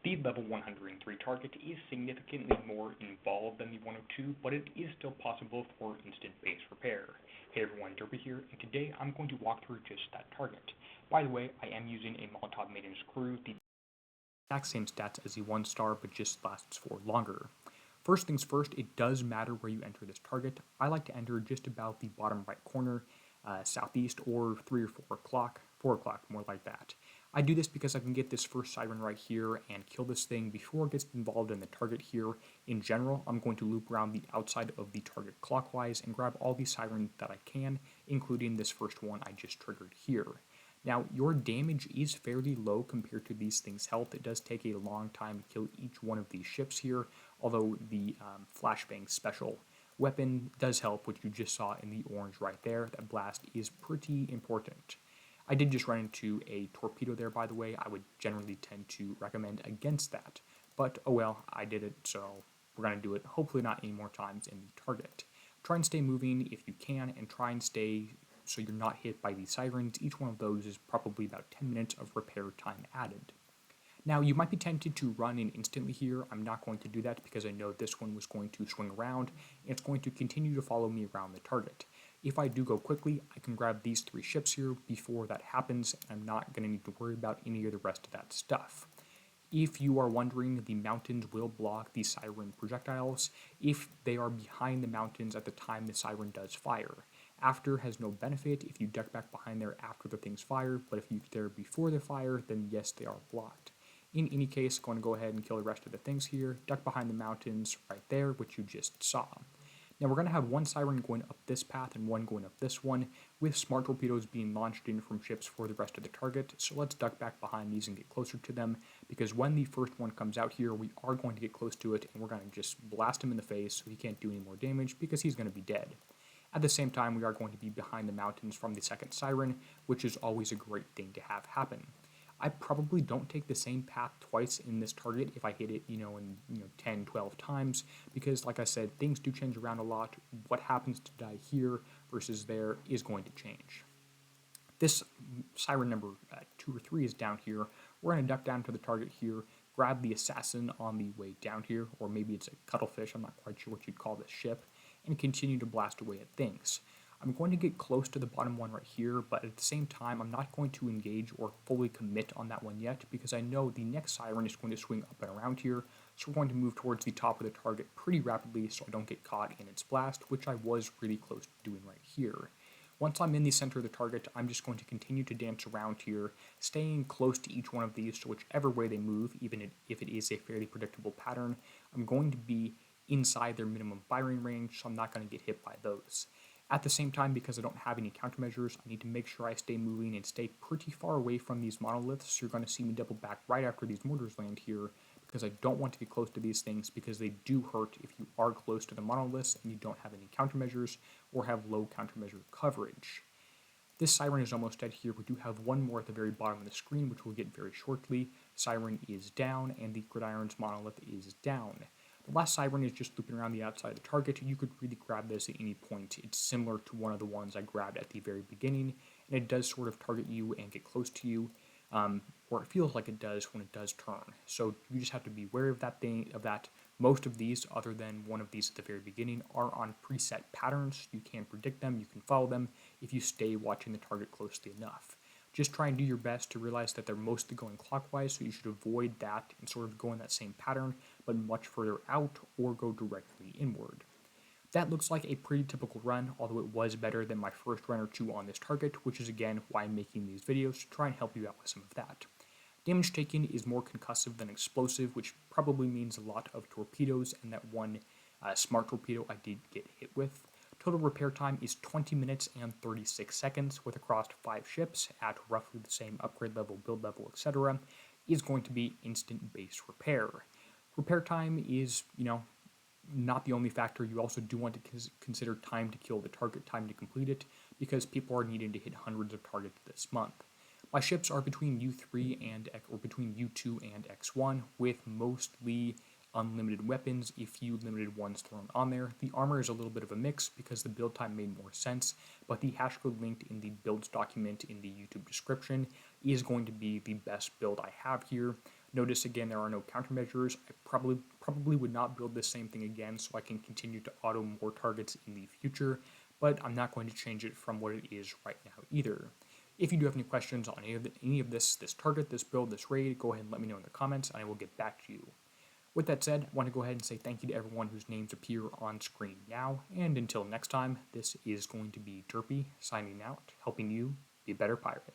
The level 103 target is significantly more involved than the 102, but it is still possible for instant base repair. Hey everyone, Derpy here, and today I'm going to walk through just that target. By the way, I am using a Molotov maiden screw, the exact same stats as the 1-star, but just lasts for longer. First things first, it does matter where you enter this target. I like to enter just about the bottom right corner, southeast, or 3 or 4 o'clock, 4 o'clock, more like that. I do this because I can get this first siren right here and kill this thing before it gets involved in the target here. In general, I'm going to loop around the outside of the target clockwise and grab all the sirens that I can, including this first one I just triggered here. Now, your damage is fairly low compared to these things' health. It does take a long time to kill each one of these ships here, although the Flashbangs special weapon does help, which you just saw in the orange right there. That blast is pretty important. I did just run into a torpedo there, by the way. I would generally tend to recommend against that. But, oh well, I did it, so we're going to do it hopefully not any more times in the target. Try and stay moving if you can, and try and stay so you're not hit by these sirens. Each one of those is probably about 10 minutes of repair time added. Now, you might be tempted to run in instantly here. I'm not going to do that because I know this one was going to swing around, and it's going to continue to follow me around the target. If I do go quickly, I can grab these 3 ships here before that happens, and I'm not going to need to worry about any of the rest of that stuff. If you are wondering, the mountains will block the siren projectiles if they are behind the mountains at the time the siren does fire. After has no benefit if you duck back behind there after the things fire, but if you're there before the fire, then yes, they are blocked. In any case, going to go ahead and kill the rest of the things here, duck behind the mountains right there, which you just saw. Now we're going to have one siren going up this path and one going up this one, with smart torpedoes being launched in from ships for the rest of the target, so let's duck back behind these and get closer to them, because when the first one comes out here, we are going to get close to it, and we're going to just blast him in the face so he can't do any more damage, because he's going to be dead. At the same time, we are going to be behind the mountains from the second siren, which is always a great thing to have happen. I probably don't take the same path twice in this target if I hit it, in 10, 12 times, because like I said, things do change around a lot. What happens to die here versus there is going to change. This siren number 2 or 3 is down here. We're going to duck down to the target here, grab the assassin on the way down here, or maybe it's a cuttlefish, I'm not quite sure what you'd call this ship, and continue to blast away at things. I'm going to get close to the bottom one right here, but at the same time, I'm not going to engage or fully commit on that one yet, because I know the next siren is going to swing up and around here, so we're going to move towards the top of the target pretty rapidly so I don't get caught in its blast, which I was really close to doing right here. Once I'm in the center of the target, I'm just going to continue to dance around here, staying close to each one of these, so whichever way they move, even if it is a fairly predictable pattern, I'm going to be inside their minimum firing range, so I'm not going to get hit by those. At the same time, because I don't have any countermeasures, I need to make sure I stay moving and stay pretty far away from these monoliths. You're going to see me double back right after these mortars land here, because I don't want to get close to these things, because they do hurt if you are close to the monoliths and you don't have any countermeasures or have low countermeasure coverage. This siren is almost dead here. We do have one more at the very bottom of the screen, which we'll get very shortly. Siren is down, and the gridiron's monolith is down. The last siren is just looping around the outside of the target. You could really grab this at any point. It's similar to one of the ones I grabbed at the very beginning, and it does sort of target you and get close to you, or it feels like it does when it does turn. So you just have to be aware of that. Most of these, other than one of these at the very beginning, are on preset patterns. You can predict them, you can follow them if you stay watching the target closely enough. Just try and do your best to realize that they're mostly going clockwise, so you should avoid that and sort of go in that same pattern, but much further out or go directly inward. That looks like a pretty typical run, although it was better than my first run or 2 on this target, which is again why I'm making these videos, to try and help you out with some of that. Damage taken is more concussive than explosive, which probably means a lot of torpedoes, and that one smart torpedo I did get hit with. Total repair time is 20 minutes and 36 seconds, with across 5 ships at roughly the same upgrade level, build level, etc., is going to be instant base repair. Repair time is, not the only factor. You also do want to consider time to kill the target, time to complete it, because people are needing to hit hundreds of targets this month. My ships are between U3 or between U2 and X1, with mostly unlimited weapons, a few limited ones thrown on there. The armor is a little bit of a mix because the build time made more sense, but the hash code linked in the builds document in the YouTube description is going to be the best build I have here. Notice again there are no countermeasures. I probably would not build the same thing again so I can continue to auto more targets in the future, but I'm not going to change it from what it is right now either. If you do have any questions on any of this target, this build, this raid, go ahead and let me know in the comments and I will get back to you. With that said, I want to go ahead and say thank you to everyone whose names appear on screen now, and until next time, this is going to be Derpy signing out, helping you be a better pirate.